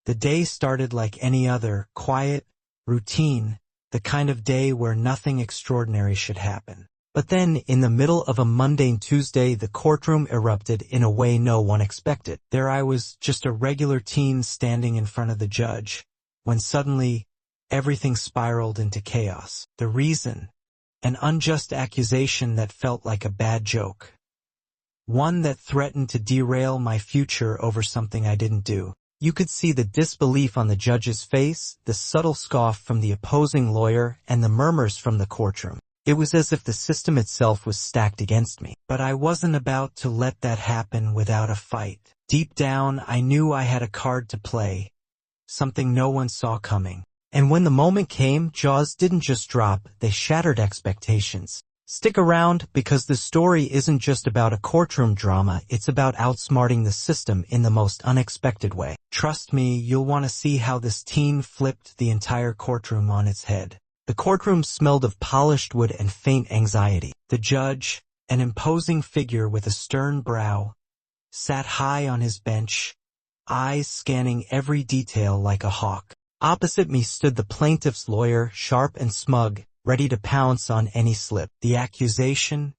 The day started like any other, quiet, routine, the kind of day where nothing extraordinary should happen. But then, in the middle of a mundane Tuesday, the courtroom erupted in a way no one expected. There I was, just a regular teen standing in front of the judge, when suddenly, everything spiraled into chaos. The reason? An unjust accusation that felt like a bad joke. One that threatened to derail my future over something I didn't do. You could see the disbelief on the judge's face, the subtle scoff from the opposing lawyer, and the murmurs from the courtroom. It was as if the system itself was stacked against me. But I wasn't about to let that happen without a fight. Deep down, I knew I had a card to play, something no one saw coming. And when the moment came, jaws didn't just drop, they shattered expectations. Stick around, because the story isn't just about a courtroom drama, it's about outsmarting the system in the most unexpected way. Trust me, you'll want to see how this teen flipped the entire courtroom on its head. The courtroom smelled of polished wood and faint anxiety. The judge, an imposing figure with a stern brow, sat high on his bench, eyes scanning every detail like a hawk. Opposite me stood the plaintiff's lawyer, sharp and smug, ready to pounce on any slip. The accusation?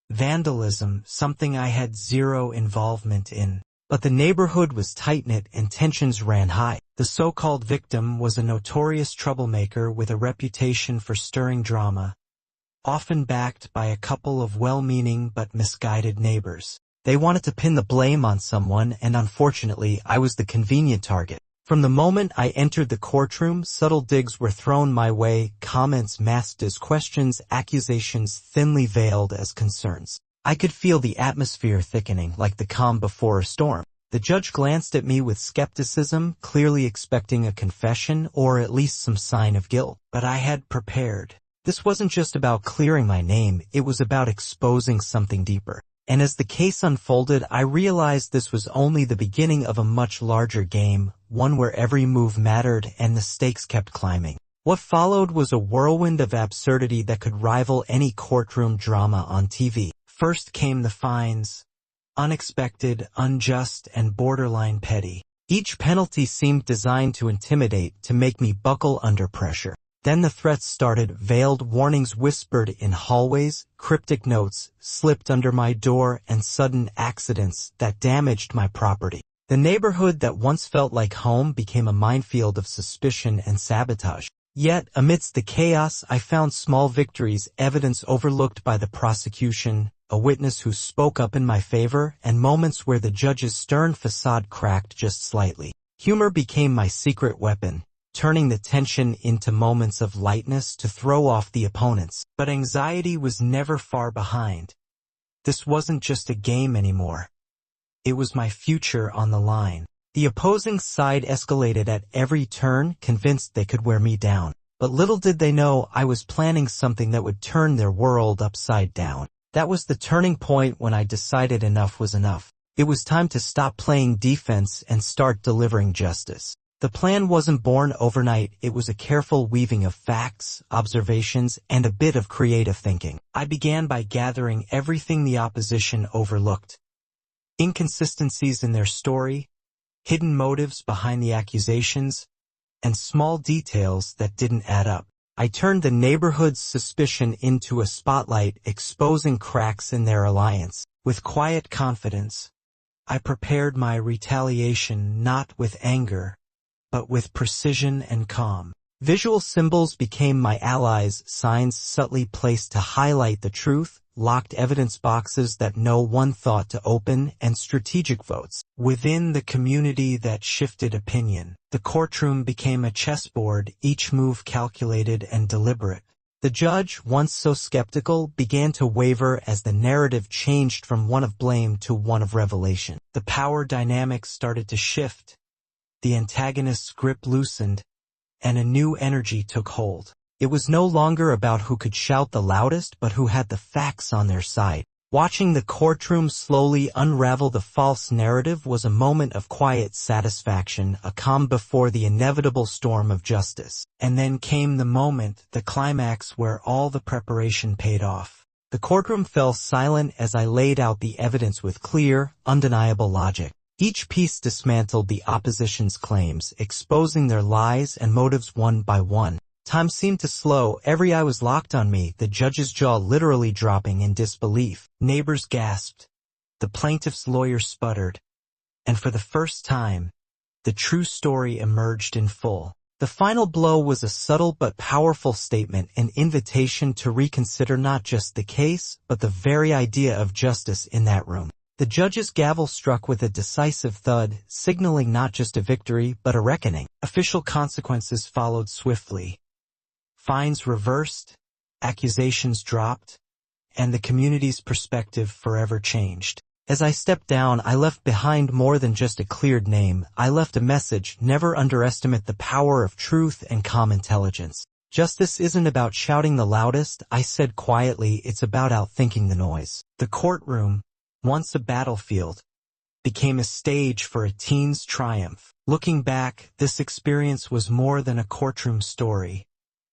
Vandalism, something I had zero involvement in. But the neighborhood was tight-knit and tensions ran high. The so-called victim was a notorious troublemaker with a reputation for stirring drama, often backed by a couple of well-meaning but misguided neighbors. They wanted to pin the blame on someone, and unfortunately, I was the convenient target. From the moment I entered the courtroom, subtle digs were thrown my way, comments masked as questions, accusations thinly veiled as concerns. I could feel the atmosphere thickening like the calm before a storm. The judge glanced at me with skepticism, clearly expecting a confession or at least some sign of guilt. But I had prepared. This wasn't just about clearing my name, it was about exposing something deeper. And as the case unfolded, I realized this was only the beginning of a much larger game, one where every move mattered and the stakes kept climbing. What followed was a whirlwind of absurdity that could rival any courtroom drama on TV. First came the fines, unexpected, unjust, and borderline petty. Each penalty seemed designed to intimidate, to make me buckle under pressure. Then the threats started, veiled warnings whispered in hallways, cryptic notes slipped under my door, and sudden accidents that damaged my property. The neighborhood that once felt like home became a minefield of suspicion and sabotage. Yet, amidst the chaos, I found small victories, evidence overlooked by the prosecution, a witness who spoke up in my favor, and moments where the judge's stern facade cracked just slightly. Humor became my secret weapon, turning the tension into moments of lightness to throw off the opponents. But anxiety was never far behind. This wasn't just a game anymore. It was my future on the line. The opposing side escalated at every turn, convinced they could wear me down. But little did they know I was planning something that would turn their world upside down. That was the turning point when I decided enough was enough. It was time to stop playing defense and start delivering justice. The plan wasn't born overnight, it was a careful weaving of facts, observations, and a bit of creative thinking. I began by gathering everything the opposition overlooked. Inconsistencies in their story, hidden motives behind the accusations, and small details that didn't add up. I turned the neighborhood's suspicion into a spotlight, exposing cracks in their alliance. With quiet confidence, I prepared my retaliation not with anger, but with precision and calm. Visual symbols became my allies, signs subtly placed to highlight the truth, locked evidence boxes that no one thought to open, and strategic votes within the community that shifted opinion. The courtroom became a chessboard, each move calculated and deliberate. The judge, once so skeptical, began to waver as the narrative changed from one of blame to one of revelation. The power dynamics started to shift. The antagonist's grip loosened, and a new energy took hold. It was no longer about who could shout the loudest, but who had the facts on their side. Watching the courtroom slowly unravel the false narrative was a moment of quiet satisfaction, a calm before the inevitable storm of justice. And then came the moment, the climax, where all the preparation paid off. The courtroom fell silent as I laid out the evidence with clear, undeniable logic. Each piece dismantled the opposition's claims, exposing their lies and motives one by one. Time seemed to slow, every eye was locked on me, the judge's jaw literally dropping in disbelief. Neighbors gasped. The plaintiff's lawyer sputtered. And for the first time, the true story emerged in full. The final blow was a subtle but powerful statement, an invitation to reconsider not just the case, but the very idea of justice in that room. The judge's gavel struck with a decisive thud, signaling not just a victory, but a reckoning. Official consequences followed swiftly. Fines reversed, accusations dropped, and the community's perspective forever changed. As I stepped down, I left behind more than just a cleared name. I left a message: never underestimate the power of truth and calm intelligence. Justice isn't about shouting the loudest, I said quietly, it's about outthinking the noise. The courtroom, once a battlefield, became a stage for a teen's triumph. Looking back, this experience was more than a courtroom story.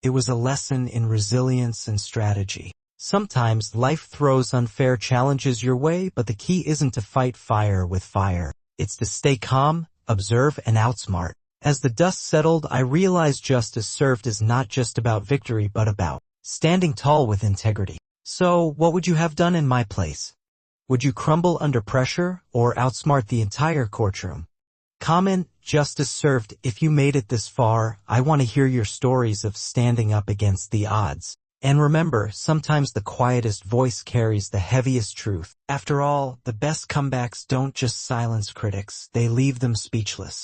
It was a lesson in resilience and strategy. Sometimes life throws unfair challenges your way, but the key isn't to fight fire with fire. It's to stay calm, observe, and outsmart. As the dust settled, I realized justice served as not just about victory, but about standing tall with integrity. So, what would you have done in my place? Would you crumble under pressure, or outsmart the entire courtroom? Comment, justice served. If you made it this far, I want to hear your stories of standing up against the odds. And remember, sometimes the quietest voice carries the heaviest truth. After all, the best comebacks don't just silence critics, they leave them speechless.